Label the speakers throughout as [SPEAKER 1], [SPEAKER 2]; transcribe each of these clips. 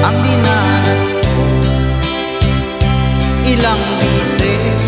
[SPEAKER 1] ang dinanas ko. Ilang bisis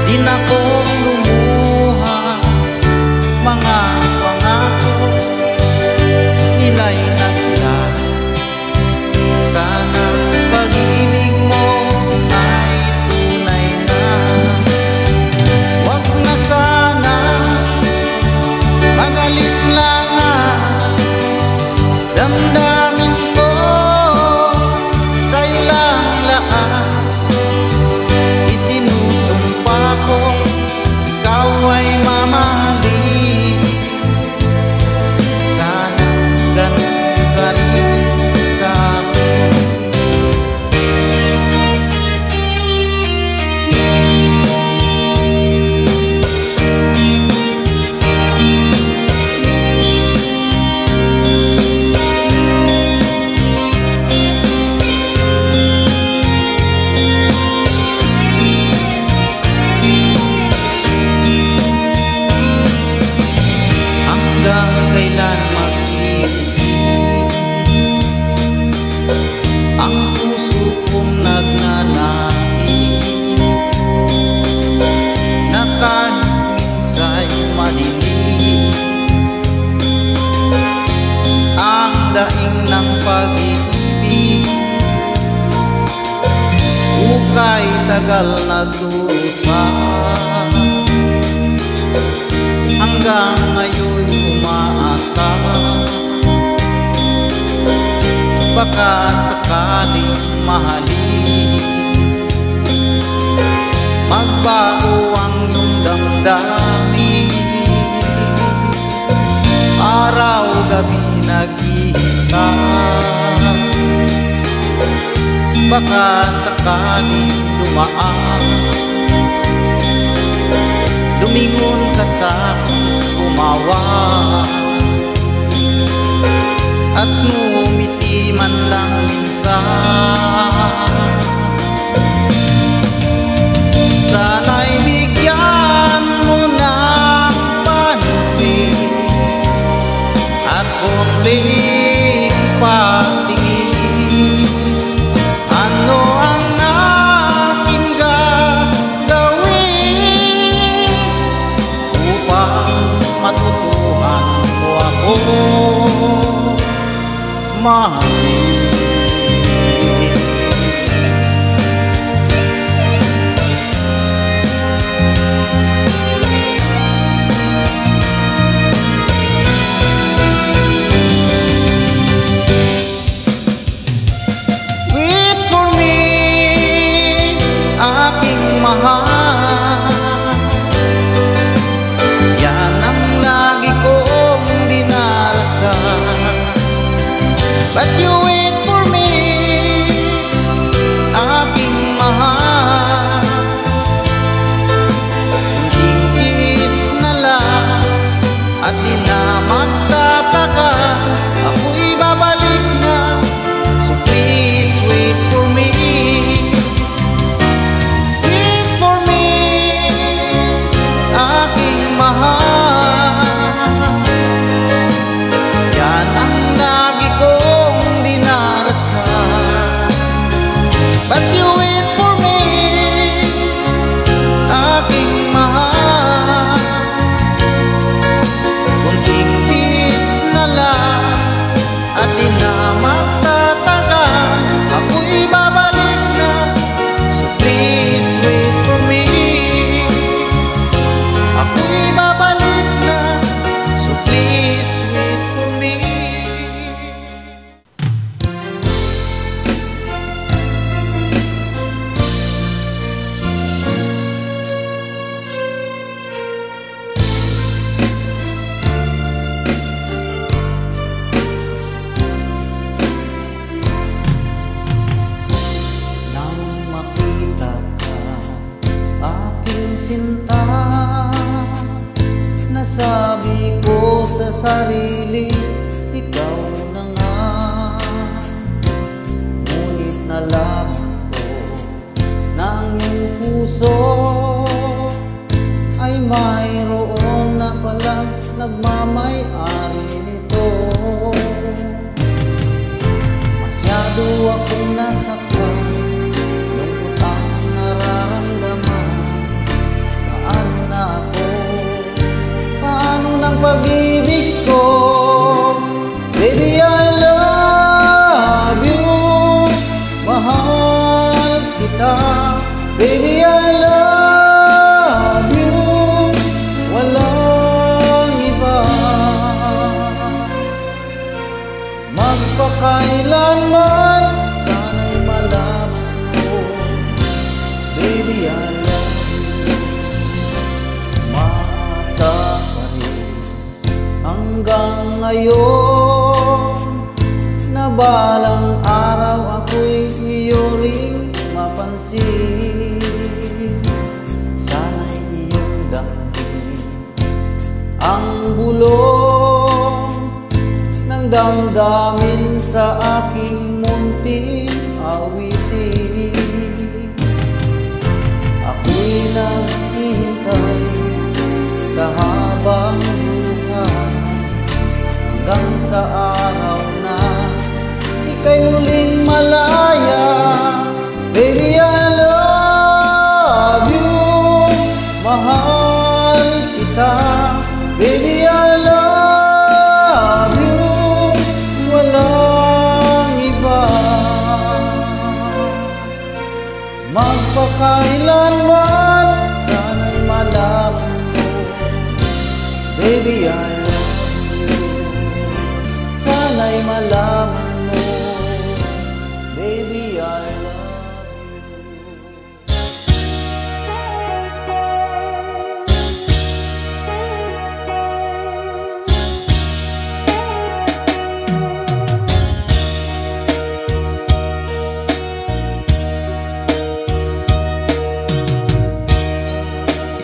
[SPEAKER 1] din akong lumuha, mga pangako nila'y naglaho. Sana pag-ibig mo ay tunay na. Wag na sana magalinlangan, damdamin ko sa'yo lang lahat. Isinusumpa ko ikaw ay mamahalin. Sana ganun ka rin sa akin. Hanggang kailan mag-ibig ang puso kong nagnanais, na kahit minsa'y madilim ang daing ng pag-ibig. Ukay tagal nagdurusa, hanggang ngayon umaasa, baka sakaling mahalin, magbago ang iyong damdamin. Araw-gabi naghihintay, baka sakaling dumaan, lumingon ka sa'kin, umawa at ngumiti man lang minsan. Sana'y bigyan mo ng pansin at konting patingin. Ano ang aking gagawin upang matutuhan mo ako mahalin? Wait for me, aking mahal. Yan ang lagi kong dinarasal. But you wait for me, aking mahal. Kunting kiss na lang at di na magtataka, ako'y babalik na. So please wait for me. Wait for me, aking mahal. Yan ang lagi kong dinarasal. But you wait for me, aking mahal. Kunting kiss na lang at di na magtatagal, ako'y babalik na. So please wait for me, ako'y babalik na. So please wait for me. Nang makita ka, aking sinta, nasabi ko sa sarili, ikaw na nga. Ngunit nalaman ko na ang iyong puso ay mayroon na palang nagmamay-ari nito. pag-ibig ko. Baby, I love you, mahal kita. Baby, I love you, walang iba. Magpakailanman sana'y malaman ko, baby, I love you. Maasa pa rin hanggang ngayon na balang araw ako'y iyo ring mapansin. Sana'y iyong damdamin ang bulong ng damdamin sa aking munting awitin. Ako'y naghihintay sa habang buhay hanggang sa araw na ika'y muling malaya. Baby, I love you, mahal kita. Baby, I love you, walang iba. Magpakailanman sana'y malaman mo, baby, I love you. Sana'y malaman mo, baby, I love you.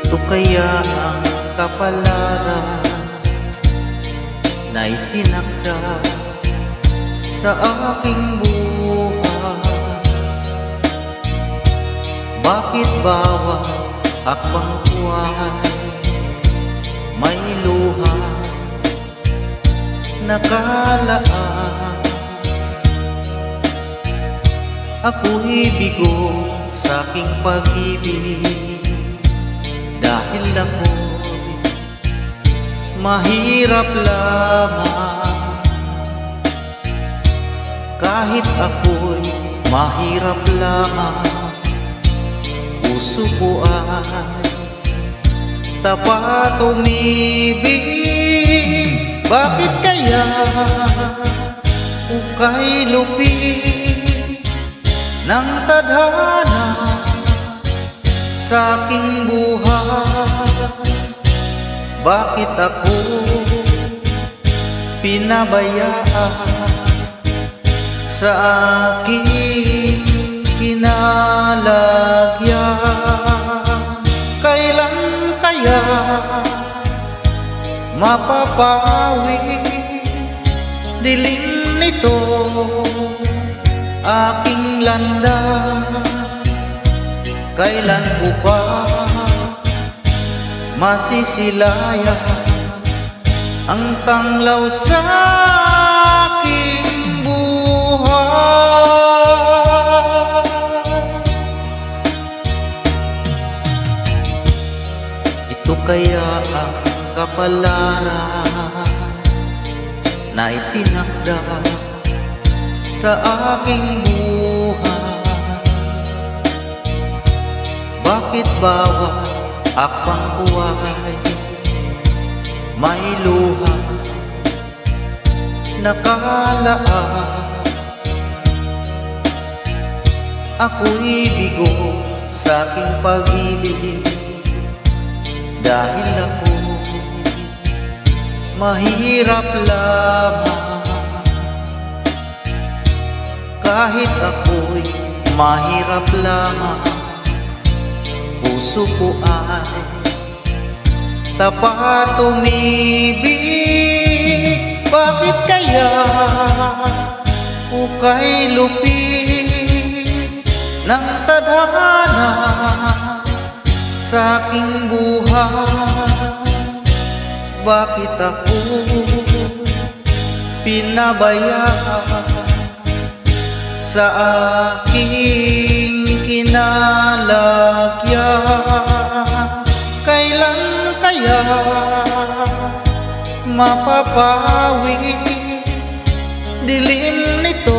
[SPEAKER 1] Ito kaya ang kapalaran na itinakda sa aking buhay? Bakit bawat hakbang ko ay may luha nakalaan? Ako'y bigo sa aking pag-ibig dahil ako'y mahirap lamang. Kahit ako'y mahirap lamang, puso ko ay tapat umibig. Bakit kaya ukay lupit ng tadhana sa aking buhay? Bakit ako pinabayaan sa aking kinalagyan? Kailan kaya mapapawi dilim nito aking landas? Kailan ko pa masisilayan ang tanglaw sa aking buhay? Ito kaya ang kapalaran na itinakda sa aking buhay? Bakit bawat hakbang ko ay may luha nakalaan? Ako'y bigo sa aking pag-ibig dahil ako mahirap lamang. Kahit ako'y mahirap lamang, puso ko ay tapat umibig. Bakit kaya ukay lupit ng tadhana sa aking buhay? Bakit ako pinabayaan sa aking kinalagyan? Kailan kaya mapapawi. Dilim nito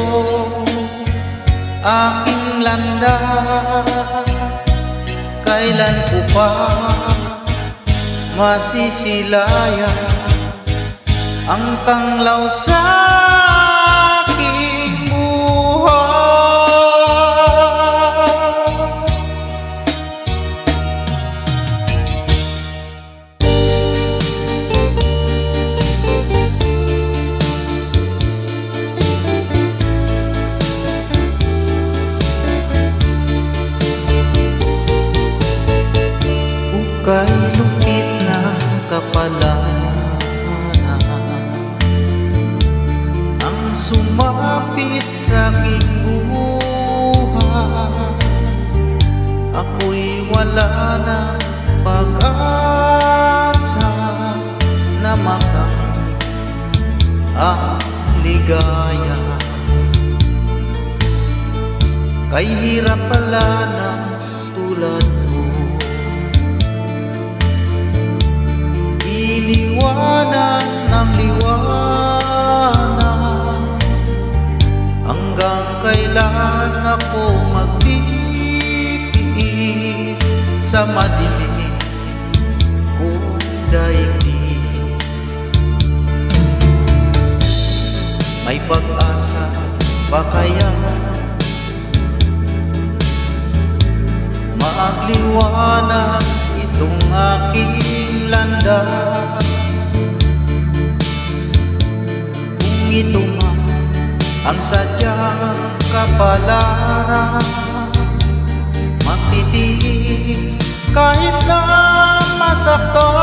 [SPEAKER 1] aking landas, kailan ko pa masisilayan ang tanglaw sa aking buhay. Kay lupit na kapalaran ang sumapit sa aking buhay, ako'y wala ng pag-asa na makamit ang ligaya. Kay hirap pala ng tulad ko, iniwanan ng liwanag. Hanggang kailan ako magtitiis sa madilim kong daigdig? May pag-asa ba kaya maagliwanag itong aking landas? Kung ito man ang sadyang kapalaran, magtitiis kahit na masaktan.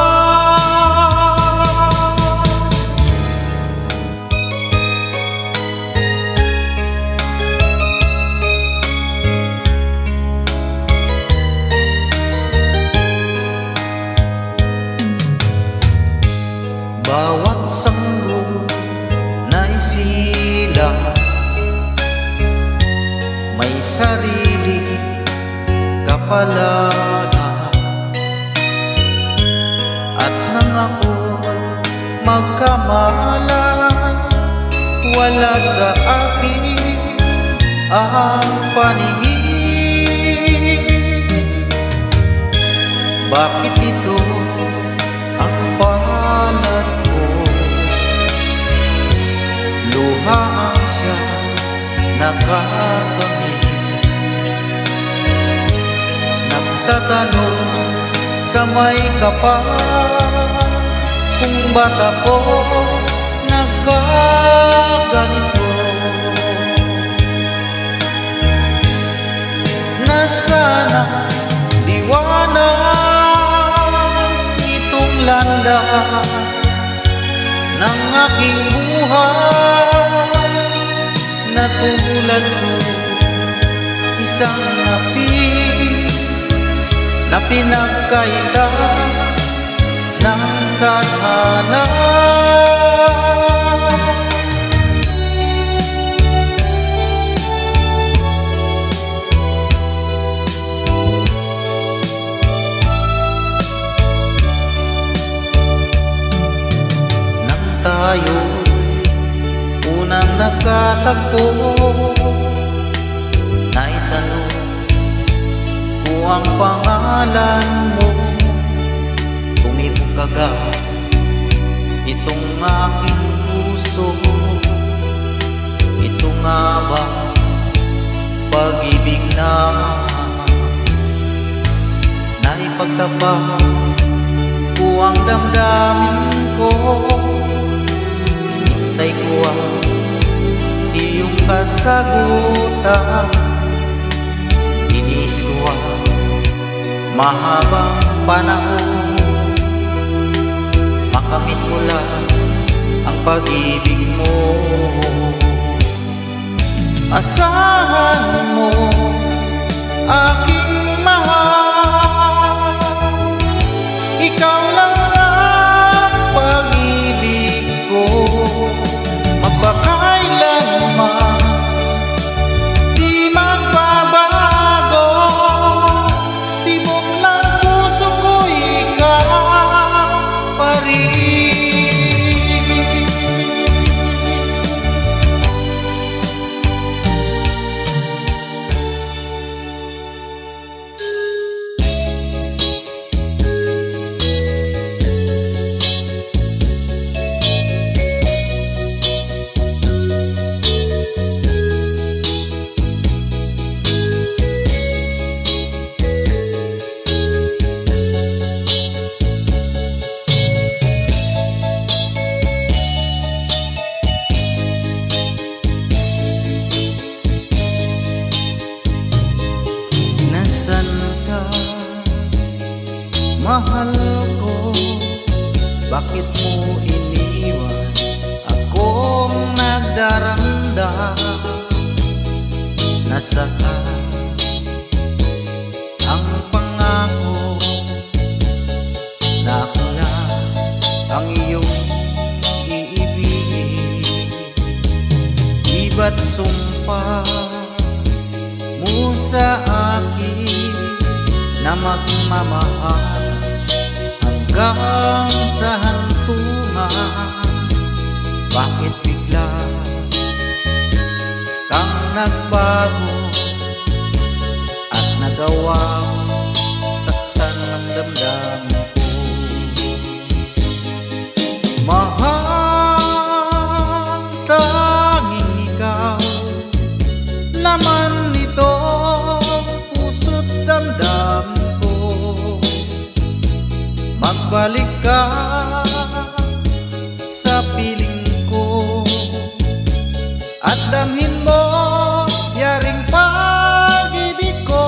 [SPEAKER 1] Bawat sanggol na isilang may sarili kapalaran, at nang ako'y magkamalan, wala sa akin ang paningin. Bakit ito ang palad ko? Luha ang siya nakakamit. Nagtatanong sa may kapal, kung ba't ako nagkaganito? Nasaan ang liwanag itong landas ng aking buhay, na tulad ko isang napi na pinagkaita ng tadhana? Nang tayo unang nagkatagpo, naitanong ko ang pangalan mo. Tumibukaga itong aking puso. Ito nga ba pag-ibig na naipagtapat ko ang damdamin ko? Hinintay ko ang iyong kasagutan. Iniis ko ang mahabang panahon, makamit mo lang ang pag-ibig mo. Asahan mo aking mahal, ikaw lang ang pag-ibig ko. Magpakailanman di magbabago, tibok ng puso ko ikaw pa rin. Mahal ko, bakit mo iniwan akong nagdaranda? Nasaan ang pangako na ako na ang iyong iibigin? Iba't sumpa mo sa akin na magmamahal hanggang sa hantungan. Bakit bigla kang nagbago at nagawang saktan ang damdamin ko? Mahal, tanging ikaw, laman nito puso't damdamin ko. Magbalik ka sa piling ko at damhin mo yaring pag-ibig ko.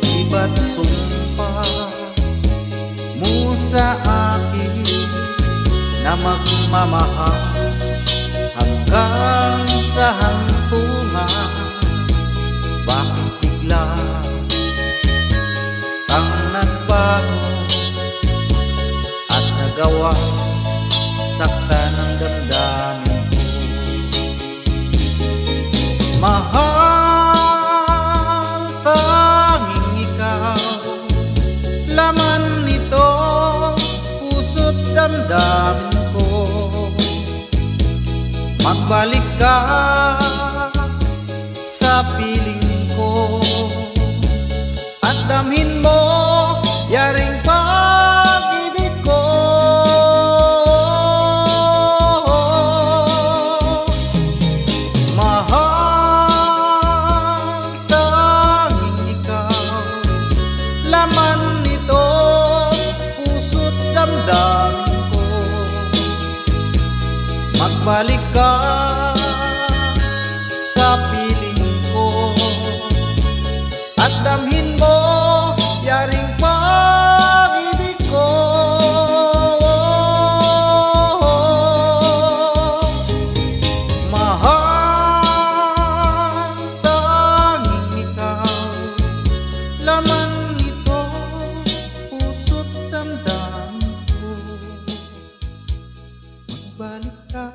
[SPEAKER 1] Iba't sumpa mo sa akin na magmamahal hanggang sa hantungan. Bakit bigla kang nagbago at nagawa saktan ang damdamin ko? Mahal, tanging ikaw, laman nito puso't damdamin ko. Magbalik ka sa piling ko at damhin mo yaring pag-ibig ko. Mahal, tanging ikaw, laman nito puso't damdamin ko. Magbalik ka sa piling ko at damhin mo yaring pag-ibig ko. Mahal, tanging ikaw, laman nito puso't damdamin ko. Magbalik ka